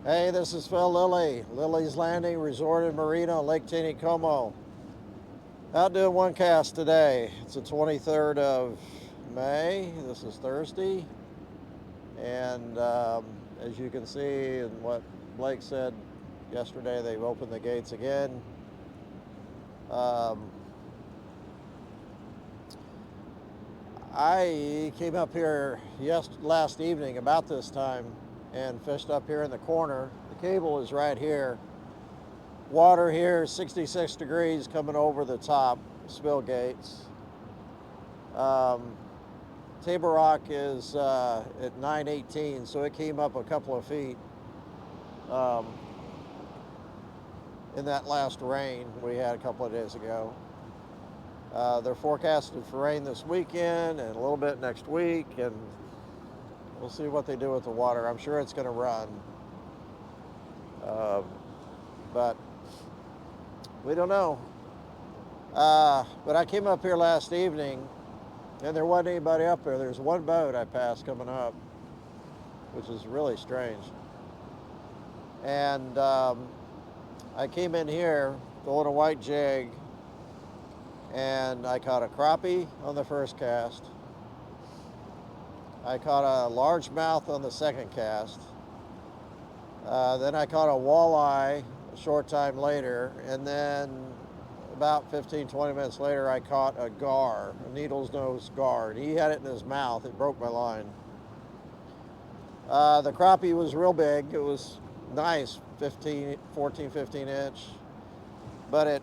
Hey, this is Phil Lilley, Lilley's Landing Resort in Marina, Lake Taneycomo. Out doing one cast today. It's the 23rd of May. This is Thursday. And as you can see, and what Blake said yesterday, they've opened the gates again. I came up here last evening about this time and fished up here in the corner. The cable is right here. Water here, 66 degrees coming over the top, spill gates. Table rock is at 918, so it came up a couple of feet in that last rain we had a couple of days ago. They're forecasted for rain this weekend and a little bit next week, and we'll see what they do with the water. I'm sure it's going to run, but we don't know. But I came up here last evening, and there wasn't anybody up there. There's one boat I passed coming up, which is really strange. And I came in here throwing a white jig, and I caught a crappie on the first cast. I caught a largemouth on the second cast. Then I caught a walleye a short time later, and then about 15-20 minutes later I caught a gar, a needle's nose gar, and he had it in his mouth. It broke my line. The crappie was real big. It was nice, 14, 15 inch, but it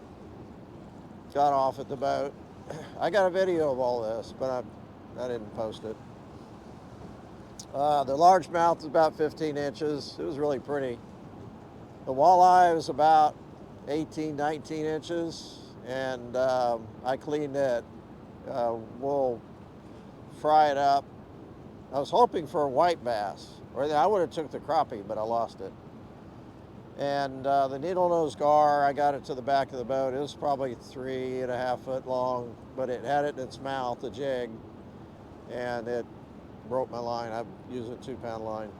got off at the boat. I got a video of all this, but I didn't post it. The largemouth was about 15 inches. It was really pretty. The walleye was about 18, 19 inches, and I cleaned it. We'll fry it up. I was hoping for a white bass, or I would have took the crappie, but I lost it. And the needle nose gar, I got it to the back of the boat. It was probably 3.5 foot long, but it had it in its mouth, the jig, and it broke my line. I'm using a 2-pound line.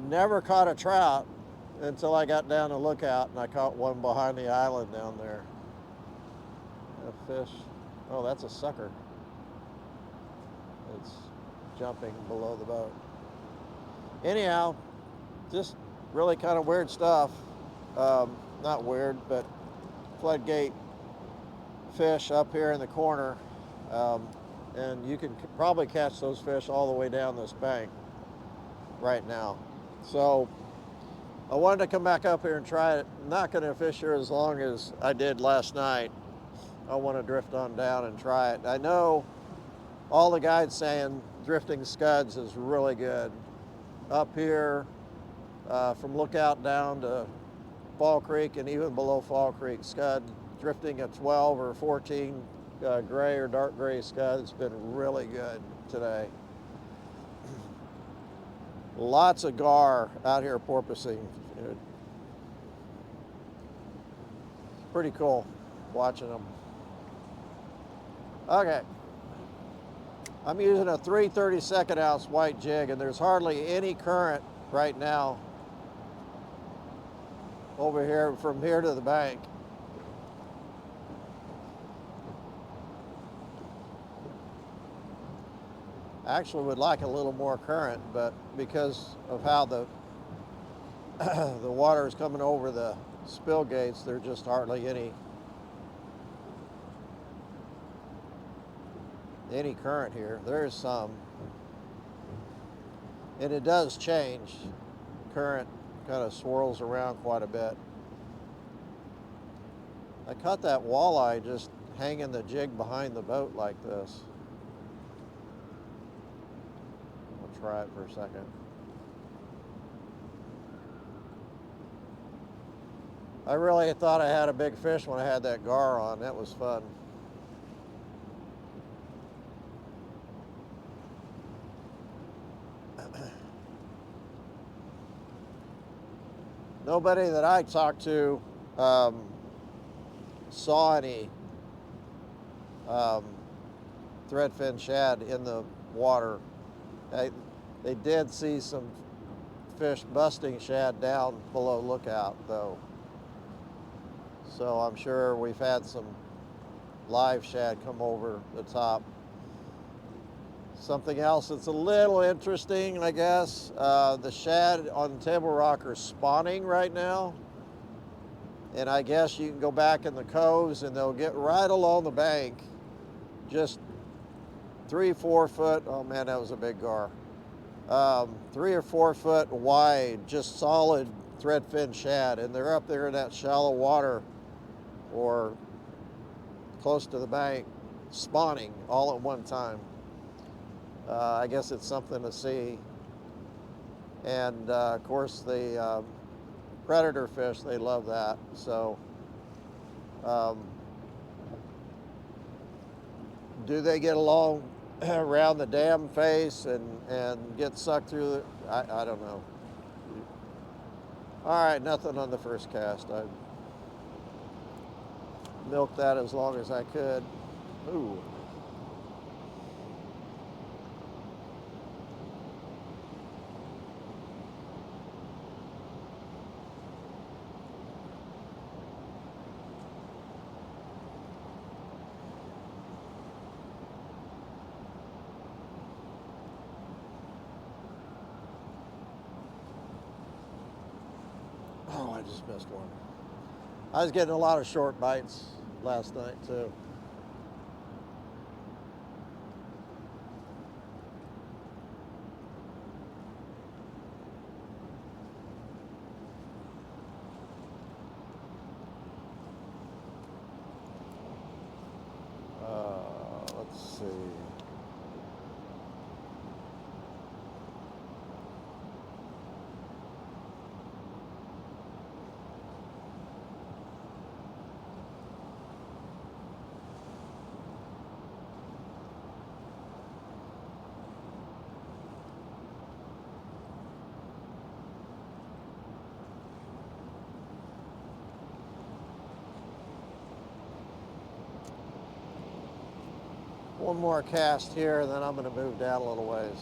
Never caught a trout until I got down the lookout, and I caught one behind the island down there. A fish. Oh, that's a sucker. It's jumping below the boat. Anyhow, just really kind of weird stuff. Not weird, but floodgate fish up here in the corner. And you can probably catch those fish all the way down this bank right now. So I wanted to come back up here and try it. I'm not going to fish here as long as I did last night. I want to drift on down and try it. I know all the guides saying drifting scuds is really good. Up here, from Lookout down to Fall Creek and even below Fall Creek, scud drifting at 12 or 14 gray or dark gray scud. It's been really good today. Lots of gar out here porpoising. Pretty cool watching them. Okay. I'm using a 3/32 ounce white jig, and there's hardly any current right now over here from here to the bank. I actually would like a little more current, but because of how the the water is coming over the spill gates, there's just hardly any current here. There is some, and it does change. Current kind of swirls around quite a bit. I caught that walleye just hanging the jig behind the boat like this. I'll try it for a second. I really thought I had a big fish when I had that gar on. That was fun. Nobody that I talked to saw any threadfin shad in the water. They did see some fish busting shad down below Lookout, though. So I'm sure we've had some live shad come over the top. Something else that's a little interesting, I guess, the shad on Table Rock are spawning right now. And I guess you can go back in the coves and they'll get right along the bank, just 3-4 foot. Oh man, that was a big gar. 3 or 4 foot wide, just solid threadfin shad. And they're up there in that shallow water or close to the bank, spawning all at one time. I guess it's something to see. And of course the predator fish, they love that. So do they get along around the dam face and get sucked through the, I don't know. All right, nothing on the first cast. I milked that as long as I could. Ooh. Oh, I just missed one. I was getting a lot of short bites last night too. Let's see. One more cast here, and then I'm going to move down a little ways.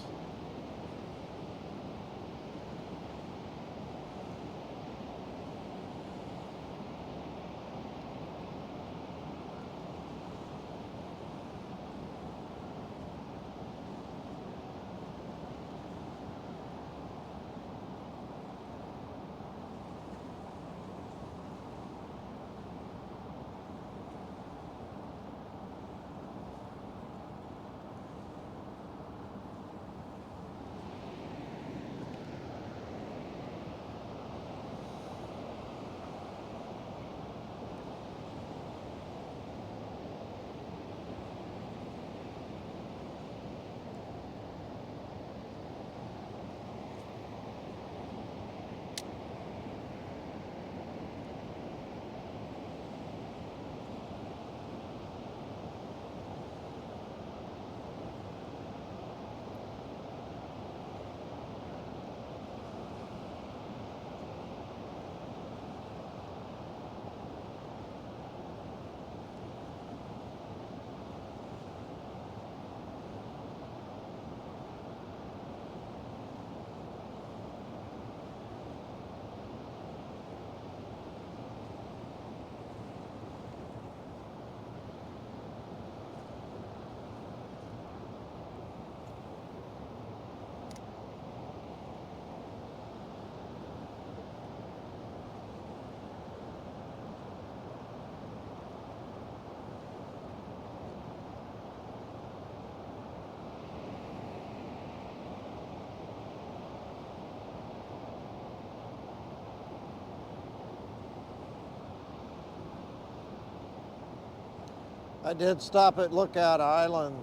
I did stop at Lookout Island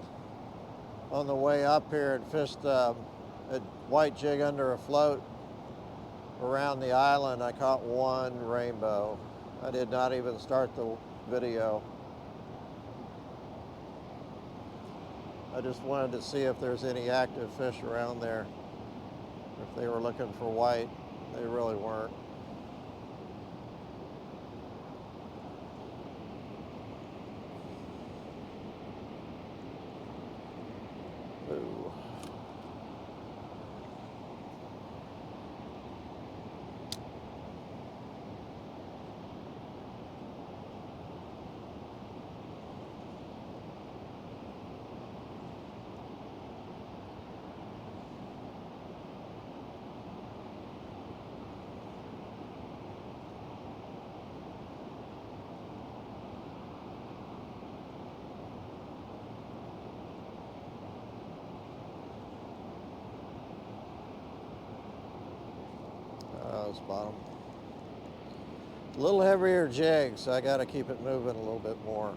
on the way up here and fished a white jig under a float around the island. I caught one rainbow. I did not even start the video. I just wanted to see if there's any active fish around there. If they were looking for white, they really weren't. Ooh. was the bottom. A little heavier jig, so I got to keep it moving a little bit more.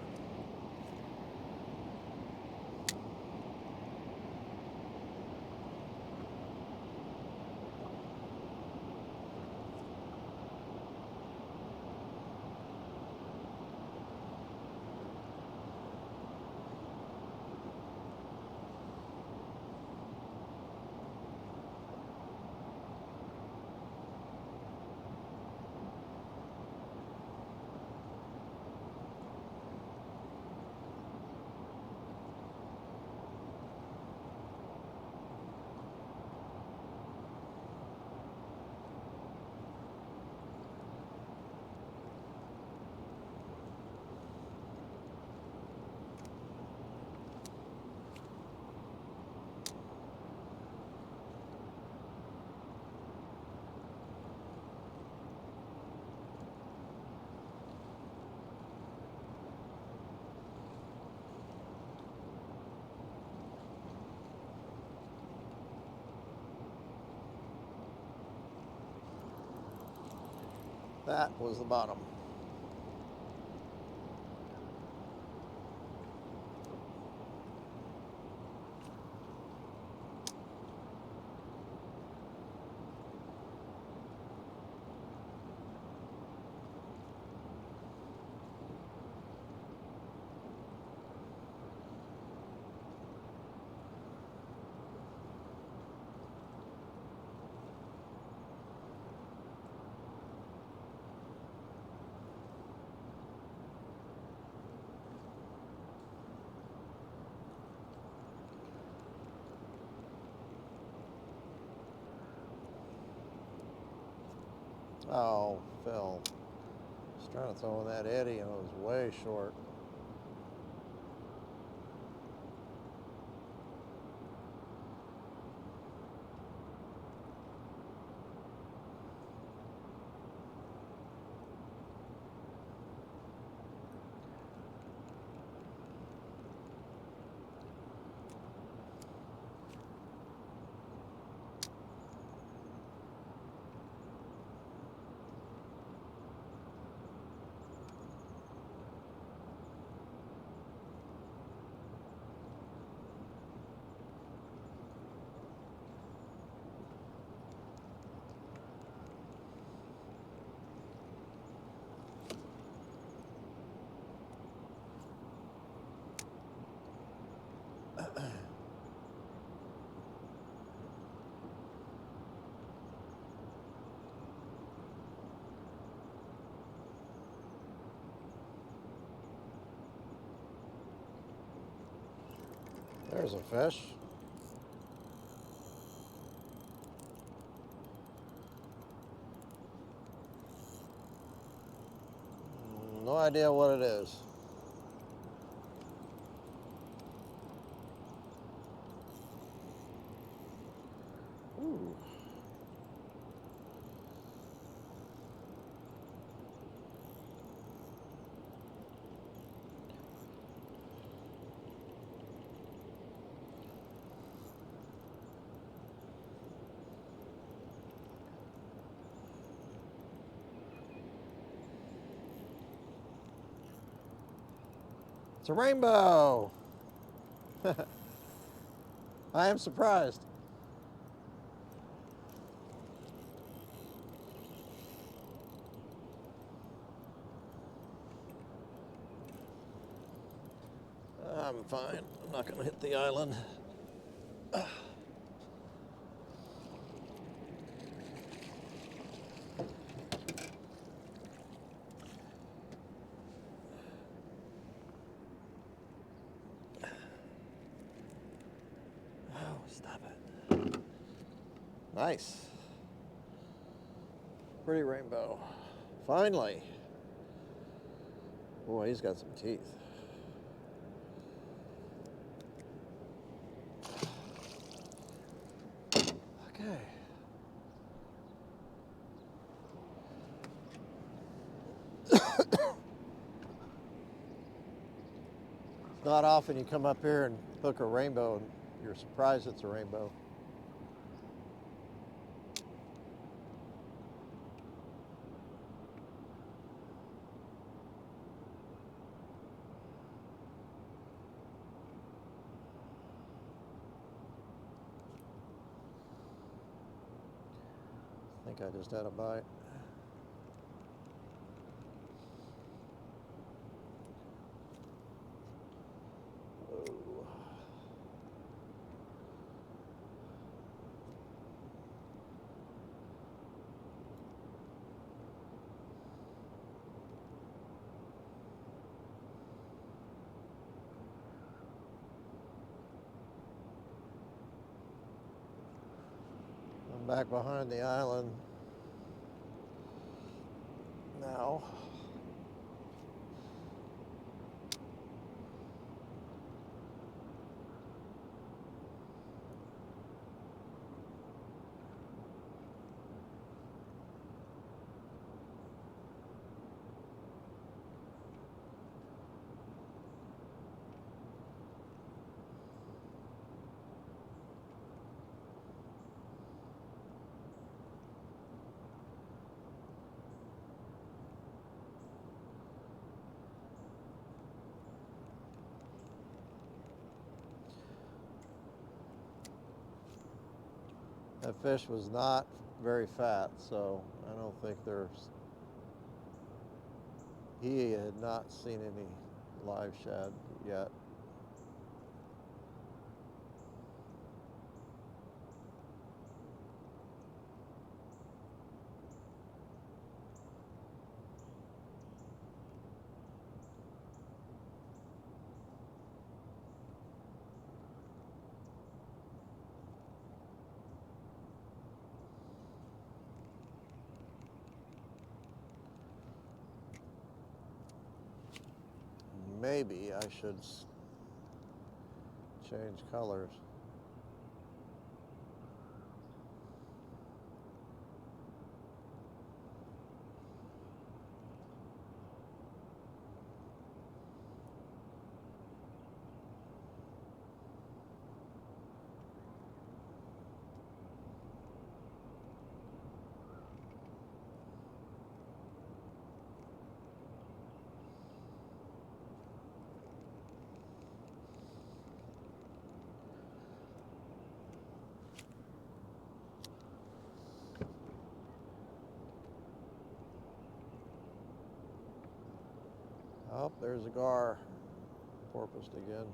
That was the bottom. Oh, Phil. I was trying to throw in that eddy and it was way short. There's a fish. No idea what it is. Ooh. It's a rainbow. I am surprised. I'm fine. I'm not going to hit the island. Oh, stop it. Nice. Pretty rainbow. Finally. Boy, he's got some teeth. Okay. It's not often you come up here and hook a rainbow and you're surprised it's a rainbow. think I just had a bite. Oh. I'm back behind the island now. That fish was not very fat, so I don't think he had not seen any live shad yet. Maybe I should change colors. Oh, there's a gar porpoised again.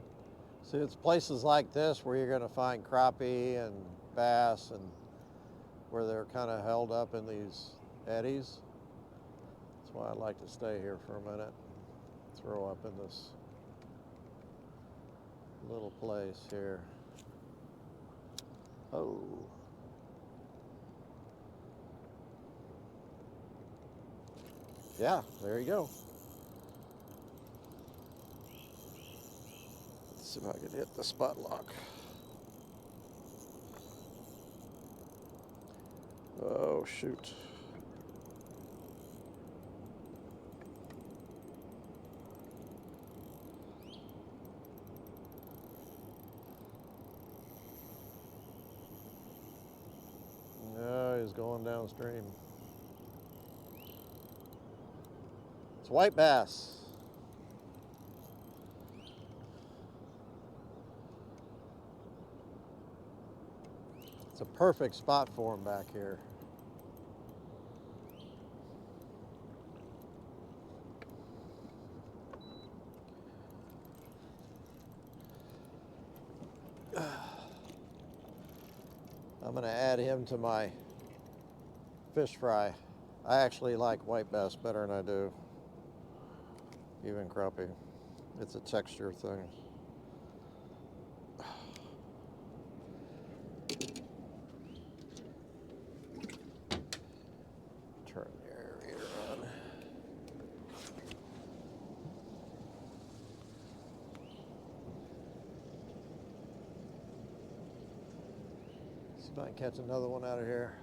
See, it's places like this where you're going to find crappie and bass, and where they're kind of held up in these eddies. That's why I like to stay here for a minute, throw up in this little place here. Oh. Yeah, there you go. Let's see if I can hit the spot lock. Oh, shoot. No, he's going downstream. It's white bass. It's a perfect spot for him back here. I'm going to add him to my fish fry. I actually like white bass better than I do even crappie. It's a texture thing. Turn the aerator on. See if I can catch another one out of here.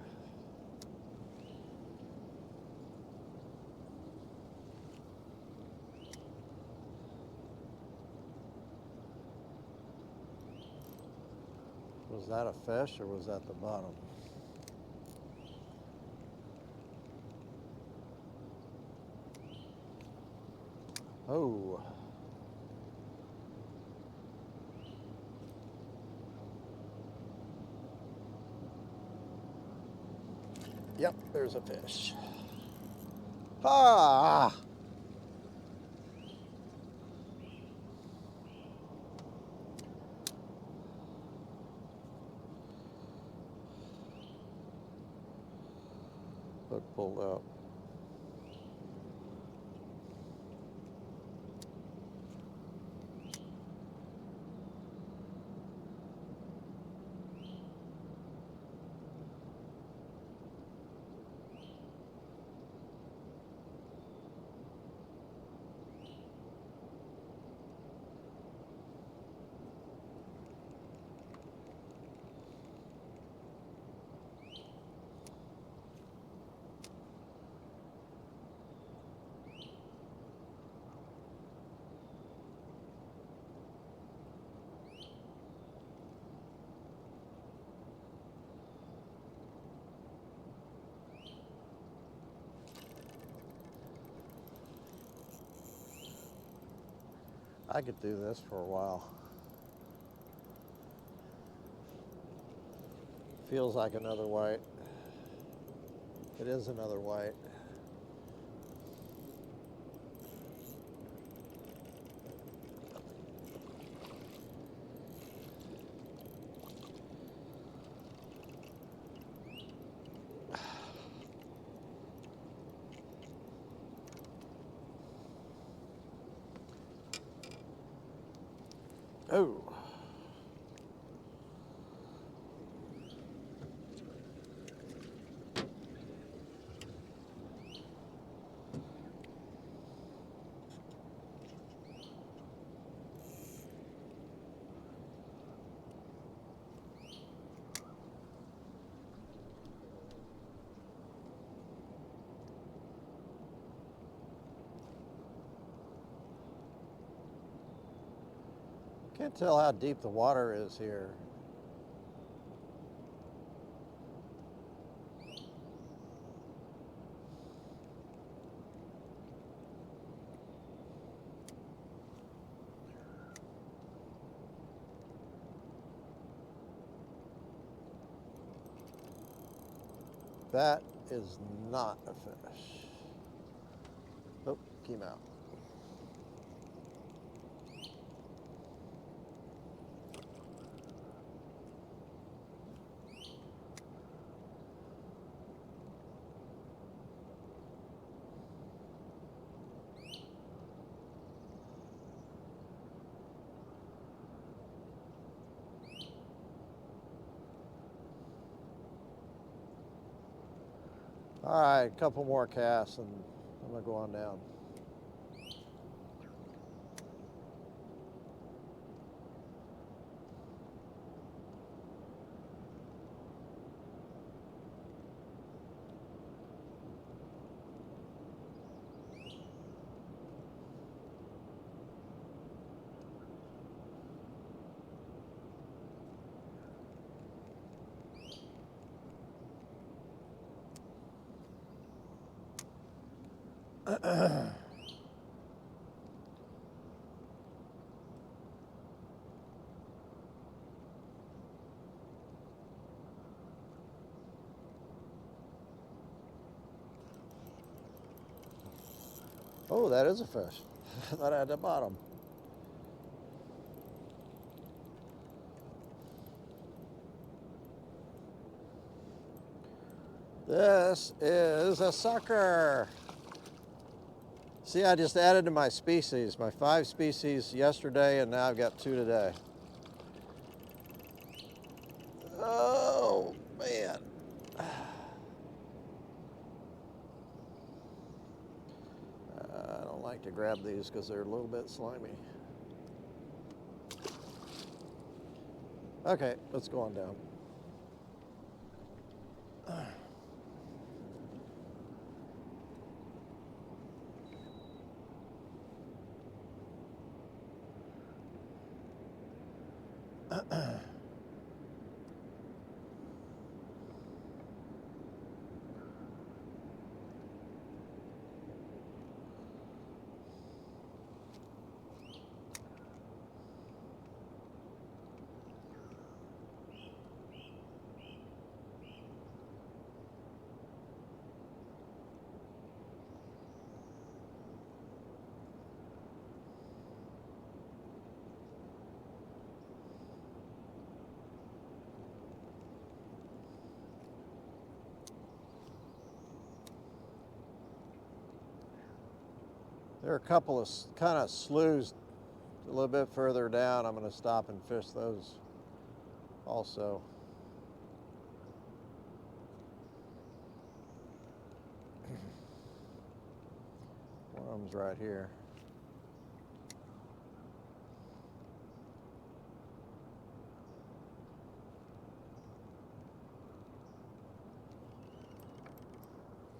Was that a fish or was that the bottom? Oh. Yep, there's a fish. Ah! Hook pulled out. I could do this for a while. Feels like another white. It is another white. Oh. Can't tell how deep the water is here. That is not a fish. Oh, came out. All right, a couple more casts and I'm gonna go on down. Oh, that is a fish. I thought I had the bottom. This is a sucker. See, I just added to my species, my 5 species yesterday, and now I've got 2 today. Oh, man. I don't like to grab these because they're a little bit slimy. Okay, let's go on down. There are a couple of kind of sloughs a little bit further down. I'm going to stop and fish those also. One of them's right here.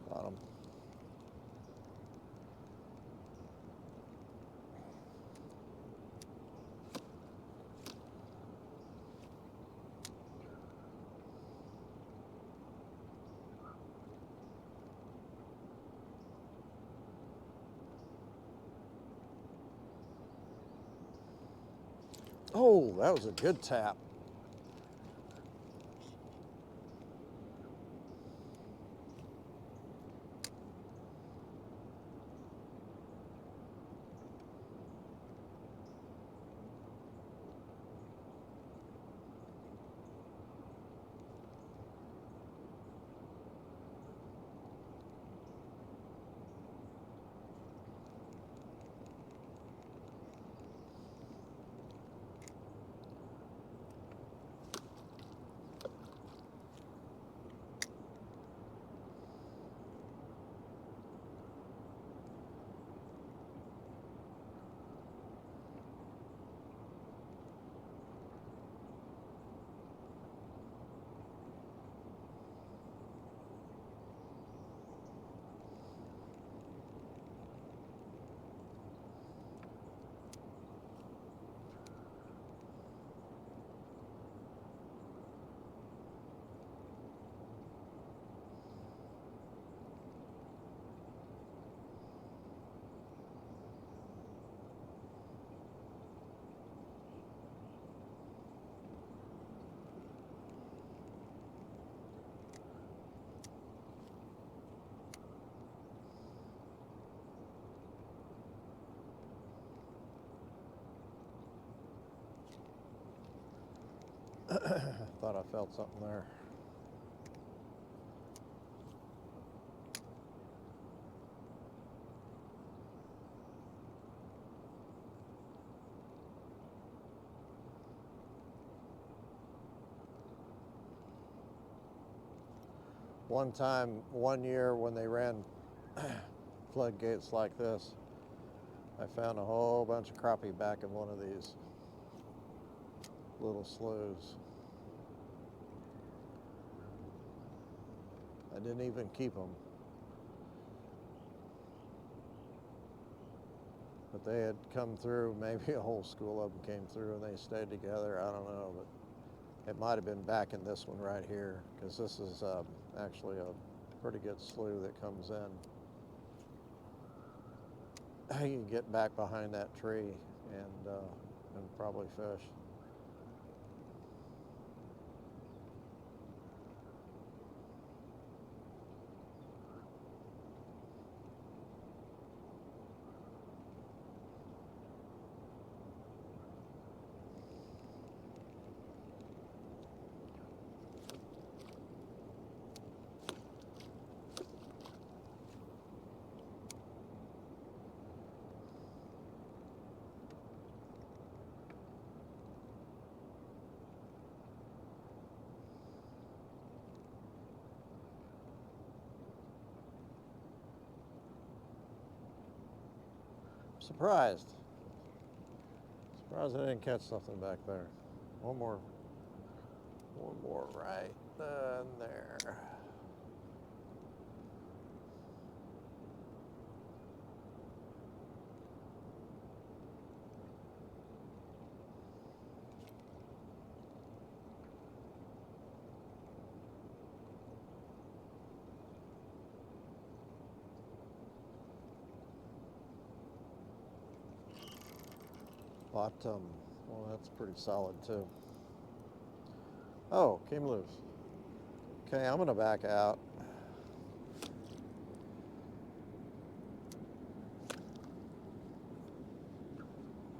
Bottom. Oh, that was a good tap. Thought I felt something there. One time, one year when they ran floodgates like this, I found a whole bunch of crappie back in one of these little sloughs. I didn't even keep them. But they had come through, maybe a whole school of them came through and they stayed together. I don't know, but it might have been back in this one right here, because this is actually a pretty good slough that comes in. You can get back behind that tree and probably fish. Surprised I didn't catch something back there. One more right there. Bottom. Well, that's pretty solid too. Oh, came loose. Okay, I'm gonna back out.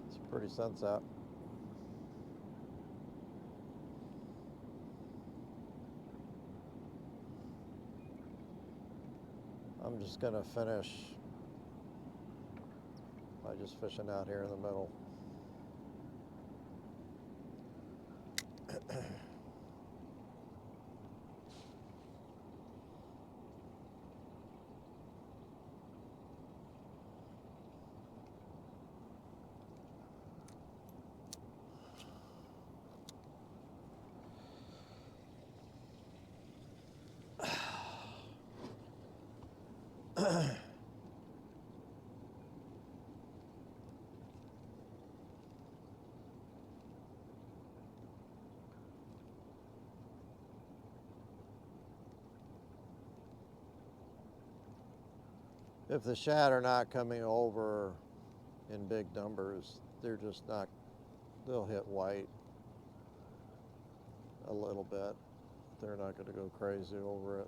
It's a pretty sunset. I'm just gonna finish just fishing out here in the middle. If the shad are not coming over in big numbers, they're just not, they'll hit white a little bit. They're not going to go crazy over it.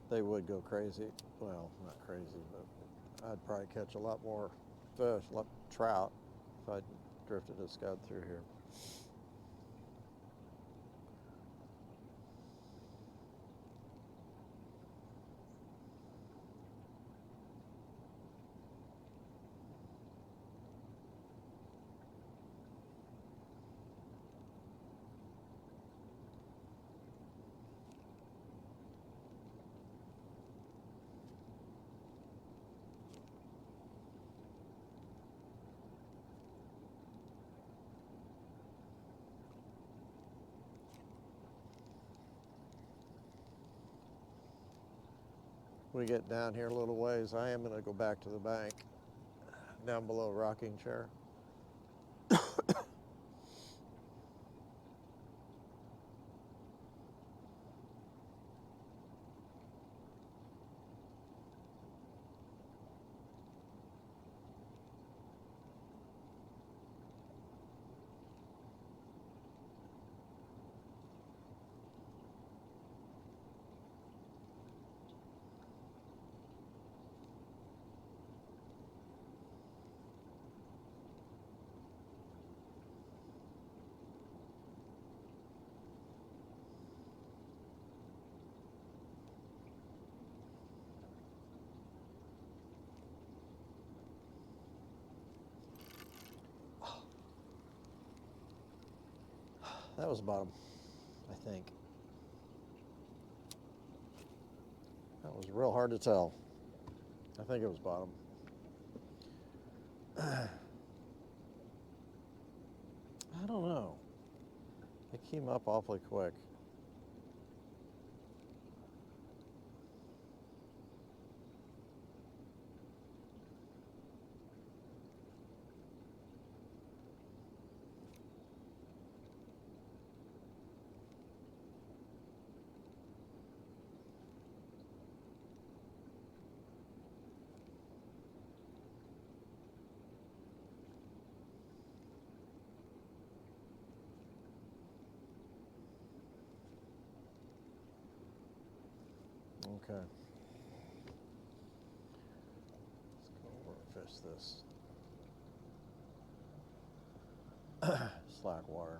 They would go crazy. Well, not crazy, but I'd probably catch a lot more fish, trout, if I drifted a scud through here. We get down here a little ways, I am going to go back to the bank, down below rocking chair. That was bottom, I think. That was real hard to tell. I think it was bottom. I don't know. It came up awfully quick. Okay. Let's go over and fish this slack water.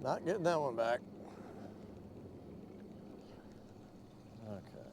Not getting that one back. Okay.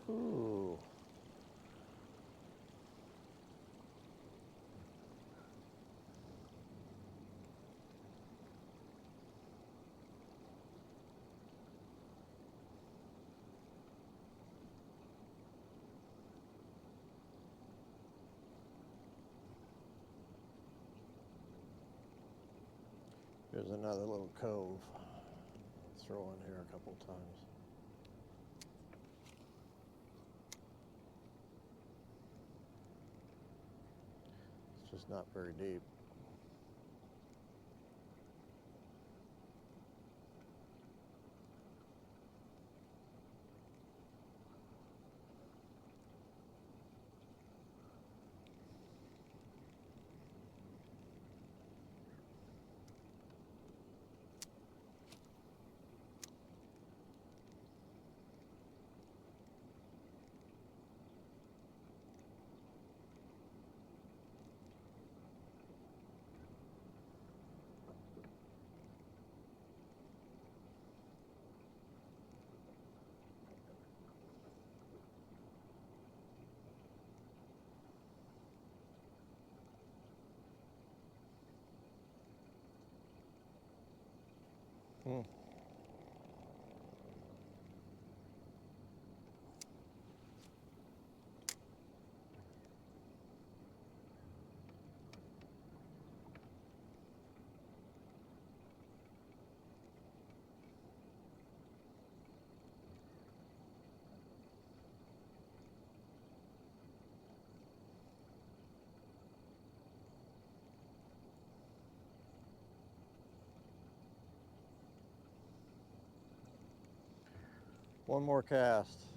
Ooh. Here's another little cove. I'll throw in here a couple times. It's just not very deep. One more cast.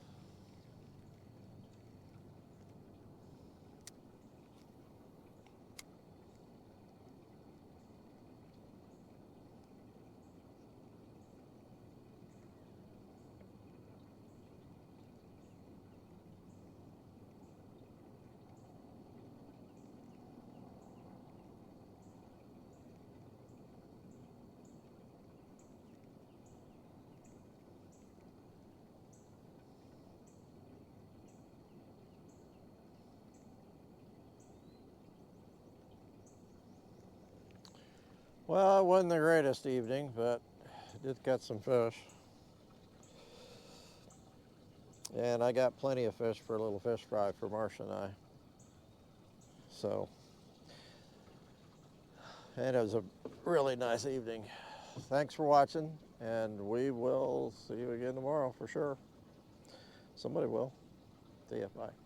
Well, it wasn't the greatest evening, but I did catch some fish. And I got plenty of fish for a little fish fry for Marcia and I. So, and it was a really nice evening. Thanks for watching, and we will see you again tomorrow for sure. Somebody will. See ya. Bye.